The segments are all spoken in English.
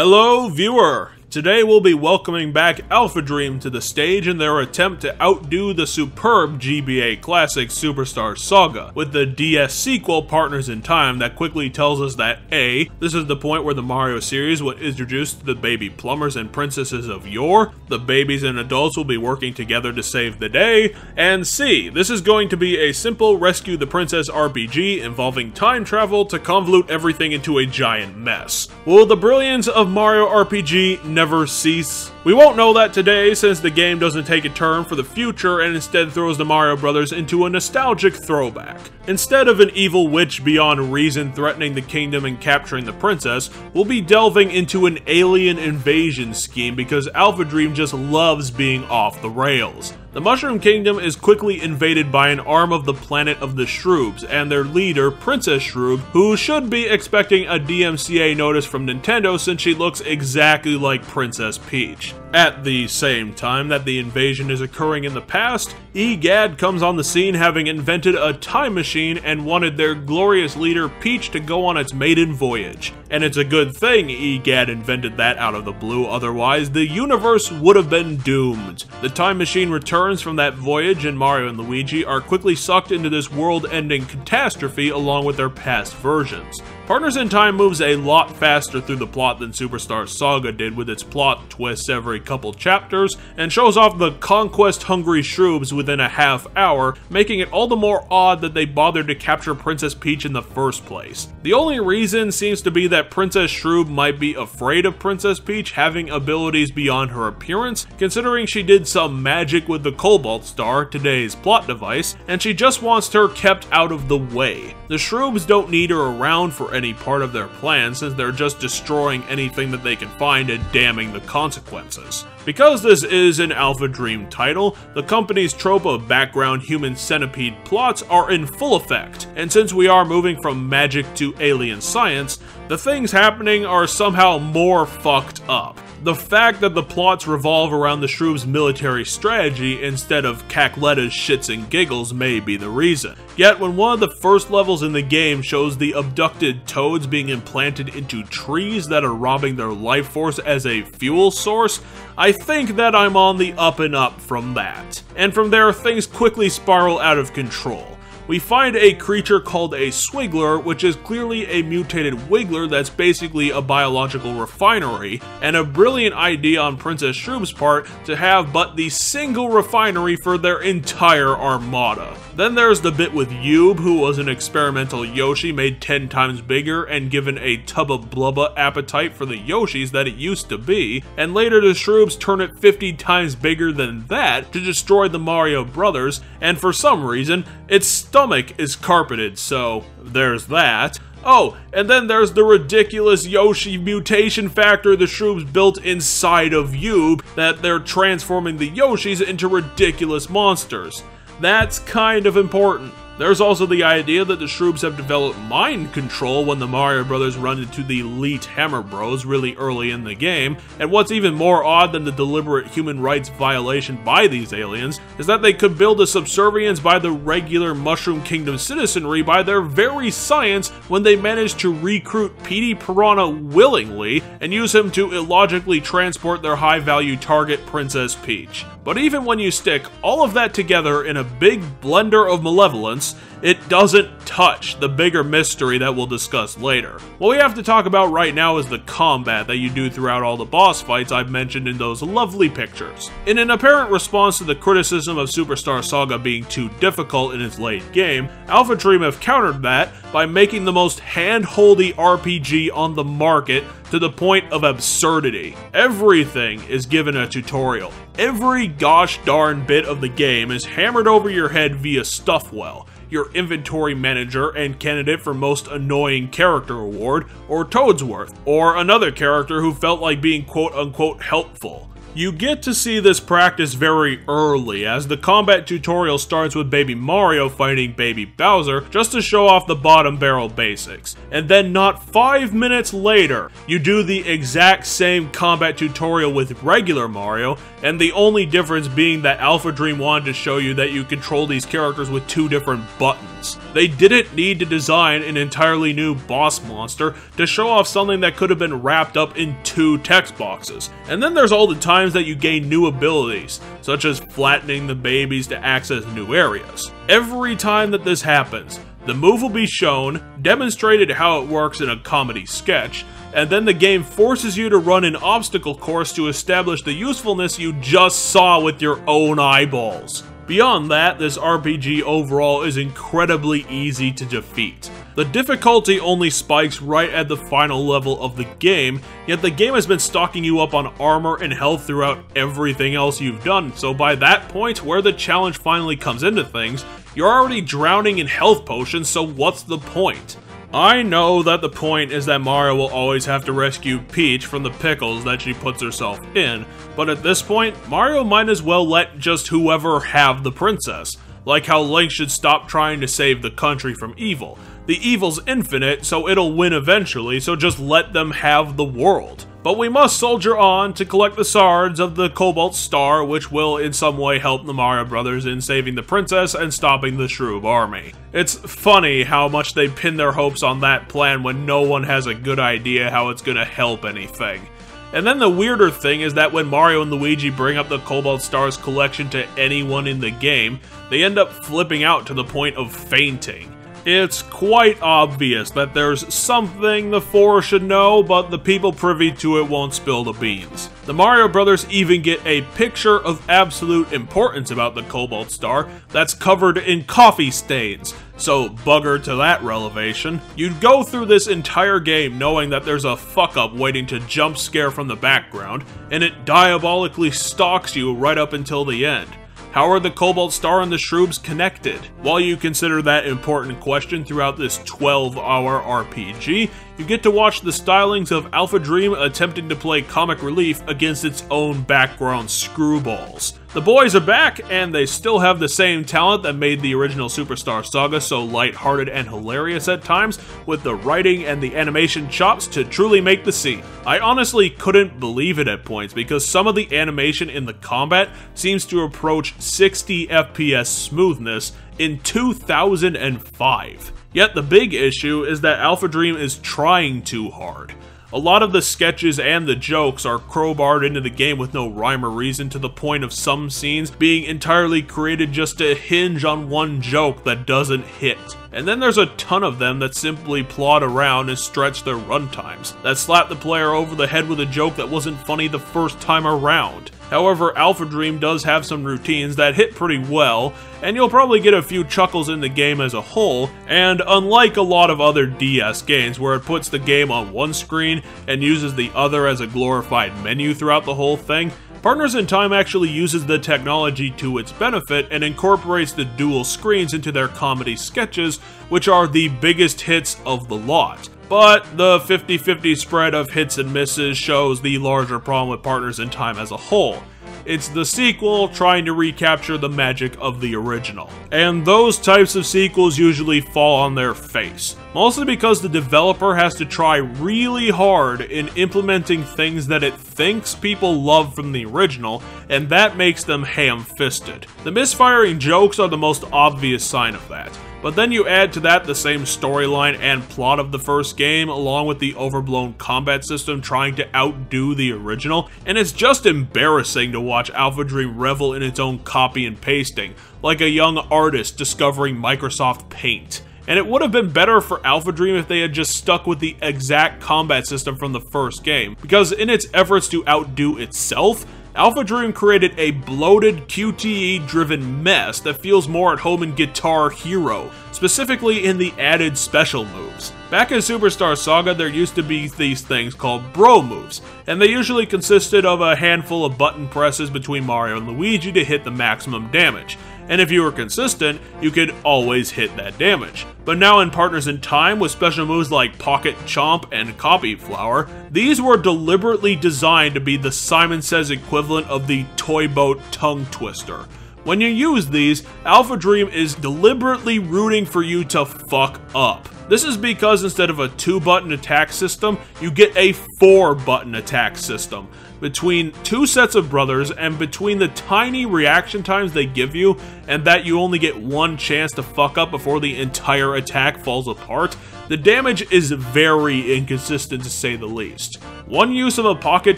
Hello, viewer! Today we'll be welcoming back Alpha Dream to the stage in their attempt to outdo the superb GBA classic Superstar Saga, with the DS sequel Partners in Time that quickly tells us that A. This is the point where the Mario series will introduce the baby plumbers and princesses of yore, the babies and adults will be working together to save the day, and C. This is going to be a simple rescue the princess RPG involving time travel to convolute everything into a giant mess. Will the brilliance of Mario RPG never cease? We won't know that today, since the game doesn't take a turn for the future and instead throws the Mario Brothers into a nostalgic throwback. Instead of an evil witch beyond reason threatening the kingdom and capturing the princess, we'll be delving into an alien invasion scheme because Alpha Dream just loves being off the rails. The Mushroom Kingdom is quickly invaded by an arm of the planet of the Shroobs and their leader, Princess Shroob, who should be expecting a DMCA notice from Nintendo since she looks exactly like Princess Peach. At the same time that the invasion is occurring in the past, EGAD comes on the scene having invented a time machine and wanted their glorious leader Peach to go on its maiden voyage. And it's a good thing EGAD invented that out of the blue, otherwise the universe would have been doomed. The time machine returns from that voyage and Mario and Luigi are quickly sucked into this world-ending catastrophe along with their past versions. Partners in Time moves a lot faster through the plot than Superstar Saga did with its plot twists every couple chapters, and shows off the conquest-hungry Shroobs within a half hour, making it all the more odd that they bothered to capture Princess Peach in the first place. The only reason seems to be that Princess Shroob might be afraid of Princess Peach having abilities beyond her appearance, considering she did some magic with the Cobalt Star, today's plot device, and she just wants her kept out of the way. The Shroobs don't need her around for any part of their plan, since they're just destroying anything that they can find and damning the consequences. Because this is an Alpha Dream title, the company's trope of background human centipede plots are in full effect, and since we are moving from magic to alien science, the things happening are somehow more fucked up. The fact that the plots revolve around the Shroob's military strategy instead of Cackleta's shits and giggles may be the reason. Yet when one of the first levels in the game shows the abducted toads being implanted into trees that are robbing their life force as a fuel source, I think that I'm on the up and up from that. And from there, things quickly spiral out of control. We find a creature called a Swiggler, which is clearly a mutated Wiggler that's basically a biological refinery, and a brilliant idea on Princess Shroob's part to have but the single refinery for their entire armada. Then there's the bit with Yoob, who was an experimental Yoshi made 10 times bigger and given a tub of blubba appetite for the Yoshis that it used to be, and later the Shroobs turn it 50 times bigger than that to destroy the Mario Brothers, and for some reason, its stomach is carpeted, so there's that. Oh, and then there's the ridiculous Yoshi mutation factor the Shroobs built inside of Yoob, that they're transforming the Yoshis into ridiculous monsters. That's kind of important. There's also the idea that the Shroobs have developed mind control when the Mario Brothers run into the elite Hammer Bros really early in the game, and what's even more odd than the deliberate human rights violation by these aliens is that they could build a subservience by the regular Mushroom Kingdom citizenry by their very science when they managed to recruit Petey Piranha willingly and use him to illogically transport their high-value target Princess Peach. But even when you stick all of that together in a big blender of malevolence, it doesn't touch the bigger mystery that we'll discuss later. What we have to talk about right now is the combat that you do throughout all the boss fights I've mentioned in those lovely pictures. In an apparent response to the criticism of Superstar Saga being too difficult in its late game, Alpha Dream have countered that by making the most hand-holdy RPG on the market to the point of absurdity. Everything is given a tutorial. Every gosh darn bit of the game is hammered over your head via Stuffwell, your inventory manager and candidate for most annoying character award, or Toadsworth, or another character who felt like being quote-unquote helpful. You get to see this practice very early, as the combat tutorial starts with Baby Mario fighting Baby Bowser just to show off the bottom barrel basics. And then not 5 minutes later, you do the exact same combat tutorial with regular Mario, and the only difference being that Alpha Dream wanted to show you that you control these characters with 2 different buttons. They didn't need to design an entirely new boss monster to show off something that could have been wrapped up in 2 text boxes. And then there's all the times that you gain new abilities, such as flattening the babies to access new areas. Every time that this happens, the move will be shown, demonstrated how it works in a comedy sketch, and then the game forces you to run an obstacle course to establish the usefulness you just saw with your own eyeballs. Beyond that, this RPG overall is incredibly easy to defeat. The difficulty only spikes right at the final level of the game, yet the game has been stocking you up on armor and health throughout everything else you've done, so by that point, where the challenge finally comes into things, you're already drowning in health potions, so what's the point? I know that the point is that Mario will always have to rescue Peach from the pickles that she puts herself in, but at this point, Mario might as well let just whoever have the princess. Like how Link should stop trying to save the country from evil. The evil's infinite, so it'll win eventually, so just let them have the world. But we must soldier on to collect the shards of the Cobalt Star, which will in some way help the Mario Brothers in saving the princess and stopping the Shroob army. It's funny how much they pin their hopes on that plan when no one has a good idea how it's gonna help anything. And then the weirder thing is that when Mario and Luigi bring up the Cobalt Stars collection to anyone in the game, they end up flipping out to the point of fainting. It's quite obvious that there's something the 4 should know, but the people privy to it won't spill the beans. The Mario Brothers even get a picture of absolute importance about the Cobalt Star that's covered in coffee stains, so bugger to that revelation. You'd go through this entire game knowing that there's a fuck-up waiting to jump scare from the background, and it diabolically stalks you right up until the end. How are the Cobalt Star and the Shroobs connected? While you consider that important question throughout this 12-hour RPG, you get to watch the stylings of Alpha Dream attempting to play comic relief against its own background screwballs. The boys are back, and they still have the same talent that made the original Superstar Saga so lighthearted and hilarious at times, with the writing and the animation chops to truly make the scene. I honestly couldn't believe it at points, because some of the animation in the combat seems to approach 60 FPS smoothness in 2005. Yet the big issue is that Alpha Dream is trying too hard. A lot of the sketches and the jokes are crowbarred into the game with no rhyme or reason, to the point of some scenes being entirely created just to hinge on one joke that doesn't hit. And then there's a ton of them that simply plod around and stretch their runtimes, that slap the player over the head with a joke that wasn't funny the first time around. However, Alpha Dream does have some routines that hit pretty well, and you'll probably get a few chuckles in the game as a whole, and unlike a lot of other DS games where it puts the game on one screen and uses the other as a glorified menu throughout the whole thing, Partners in Time actually uses the technology to its benefit and incorporates the dual screens into their comedy sketches, which are the biggest hits of the lot. But the 50-50 spread of hits and misses shows the larger problem with Partners in Time as a whole. It's the sequel trying to recapture the magic of the original. And those types of sequels usually fall on their face. Mostly because the developer has to try really hard in implementing things that it thinks people love from the original, and that makes them ham-fisted. The misfiring jokes are the most obvious sign of that. But then you add to that the same storyline and plot of the first game, along with the overblown combat system trying to outdo the original, and it's just embarrassing to watch Alpha Dream revel in its own copy and pasting, like a young artist discovering Microsoft Paint. And it would have been better for Alpha Dream if they had just stuck with the exact combat system from the first game, because in its efforts to outdo itself, Alpha Dream created a bloated, QTE-driven mess that feels more at home in Guitar Hero, specifically in the added special moves. Back in Superstar Saga, there used to be these things called bro moves, and they usually consisted of a handful of button presses between Mario and Luigi to hit the maximum damage. and if you were consistent, you could always hit that damage. But now in Partners in Time, with special moves like Pocket Chomp and Copy Flower, these were deliberately designed to be the Simon Says equivalent of the Toy Boat Tongue Twister. When you use these, Alpha Dream is deliberately rooting for you to fuck up. This is because instead of a 2-button attack system, you get a 4-button attack system. Between 2 sets of brothers, and between the tiny reaction times they give you, and that you only get 1 chance to fuck up before the entire attack falls apart, the damage is very inconsistent to say the least. One use of a Pocket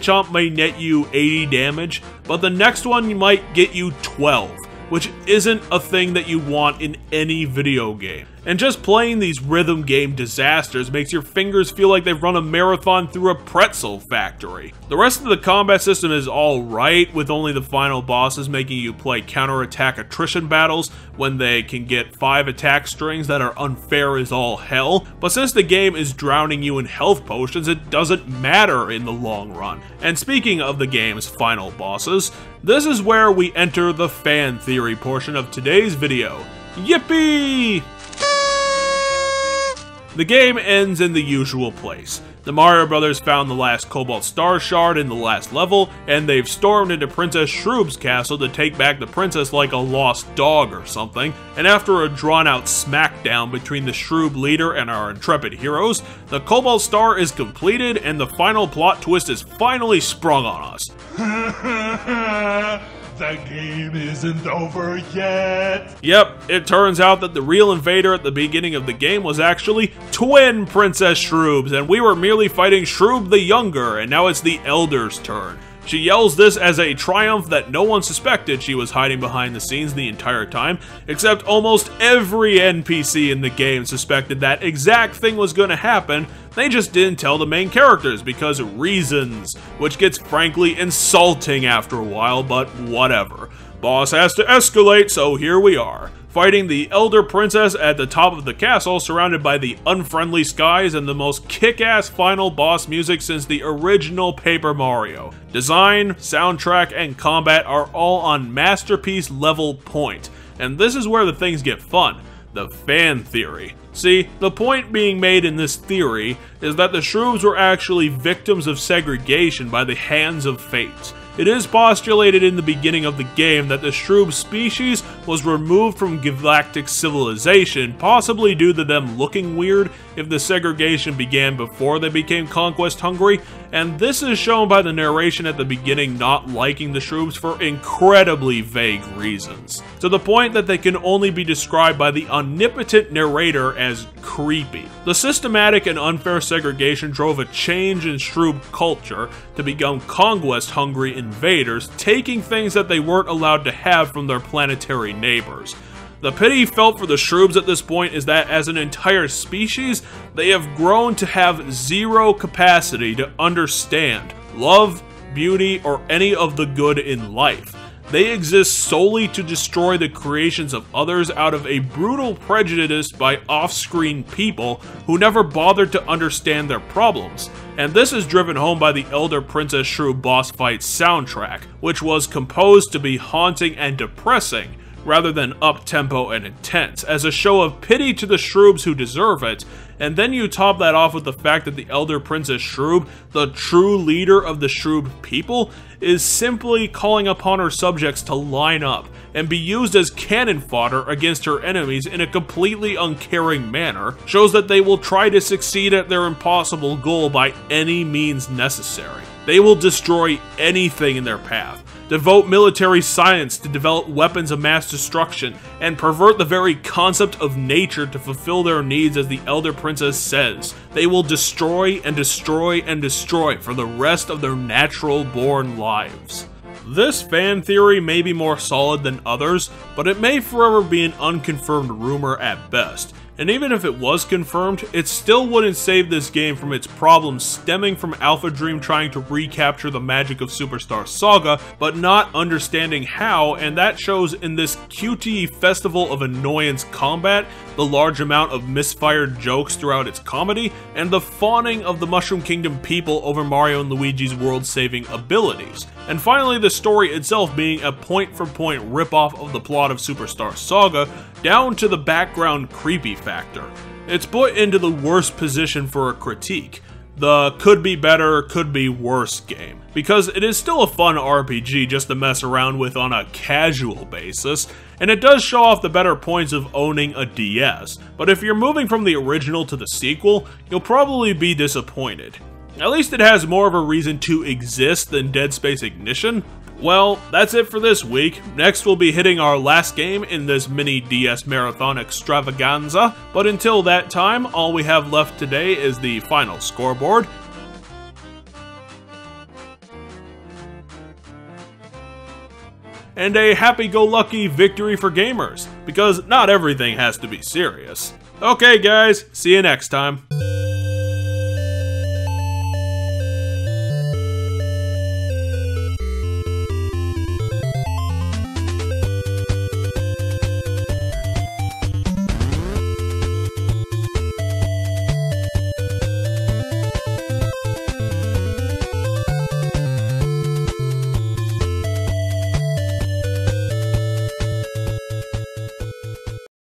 Chomp may net you 80 damage, but the next one might get you 12, which isn't a thing that you want in any video game. And just playing these rhythm game disasters makes your fingers feel like they've run a marathon through a pretzel factory. The rest of the combat system is alright, with only the final bosses making you play counterattack attrition battles when they can get 5 attack strings that are unfair as all hell, but since the game is drowning you in health potions, it doesn't matter in the long run. And speaking of the game's final bosses, this is where we enter the fan theory portion of today's video. Yippee! The game ends in the usual place. The Mario Brothers found the last Cobalt Star Shard in the last level, and they've stormed into Princess Shroob's castle to take back the princess like a lost dog or something, and after a drawn-out smackdown between the Shroob leader and our intrepid heroes, the Cobalt Star is completed and the final plot twist is finally sprung on us. The game isn't over yet. Yep, it turns out that the real invader at the beginning of the game was actually twin Princess Shroobs, and we were merely fighting Shroob the Younger, and now it's the Elder's turn. She yells this as a triumph that no one suspected she was hiding behind the scenes the entire time, except almost every NPC in the game suspected that exact thing was going to happen. They just didn't tell the main characters because reasons, which gets frankly insulting after a while, but whatever. Boss has to escalate, so here we are, fighting the Elder Princess at the top of the castle, surrounded by the unfriendly skies and the most kick-ass final boss music since the original Paper Mario. Design, soundtrack, and combat are all on masterpiece level point, and this is where the things get fun. The fan theory. See, the point being made in this theory is that the Shroobs were actually victims of segregation by the hands of fate. It is postulated in the beginning of the game that the Shroob species was removed from galactic civilization, possibly due to them looking weird if the segregation began before they became conquest hungry, and this is shown by the narration at the beginning not liking the Shroobs for incredibly vague reasons, to the point that they can only be described by the omnipotent narrator as creepy. The systematic and unfair segregation drove a change in Shroob culture to become conquest hungry invaders, taking things that they weren't allowed to have from their planetary neighbors. The pity felt for the Shroobs at this point is that as an entire species, they have grown to have zero capacity to understand love, beauty, or any of the good in life. They exist solely to destroy the creations of others out of a brutal prejudice by off-screen people who never bothered to understand their problems. And this is driven home by the Elder Princess Shroob boss fight soundtrack, which was composed to be haunting and depressing, rather than up-tempo and intense, as a show of pity to the Shroobs who deserve it, and then you top that off with the fact that the Elder Princess Shroob, the true leader of the Shroob people, is simply calling upon her subjects to line up and be used as cannon fodder against her enemies in a completely uncaring manner, shows that they will try to succeed at their impossible goal by any means necessary. They will destroy anything in their path, devote military science to develop weapons of mass destruction, and pervert the very concept of nature to fulfill their needs, as the Elder Princess says. They will destroy and destroy and destroy for the rest of their natural-born lives. This fan theory may be more solid than others, but it may forever be an unconfirmed rumor at best. And even if it was confirmed, it still wouldn't save this game from its problems stemming from Alpha Dream trying to recapture the magic of Superstar Saga, but not understanding how, and that shows in this QTE festival of annoyance combat, the large amount of misfired jokes throughout its comedy, and the fawning of the Mushroom Kingdom people over Mario and Luigi's world-saving abilities. And finally, the story itself being a point-for-point ripoff of the plot of Superstar Saga, down to the background creepy factor. It's put into the worst position for a critique, the could be better, could be worse game, because it is still a fun RPG just to mess around with on a casual basis, and it does show off the better points of owning a DS, but if you're moving from the original to the sequel, you'll probably be disappointed. At least it has more of a reason to exist than Dead Space Ignition. Well, that's it for this week. Next we'll be hitting our last game in this mini DS Marathon extravaganza, but until that time, all we have left today is the final scoreboard. And a happy-go-lucky victory for gamers, because not everything has to be serious. Okay guys, see you next time.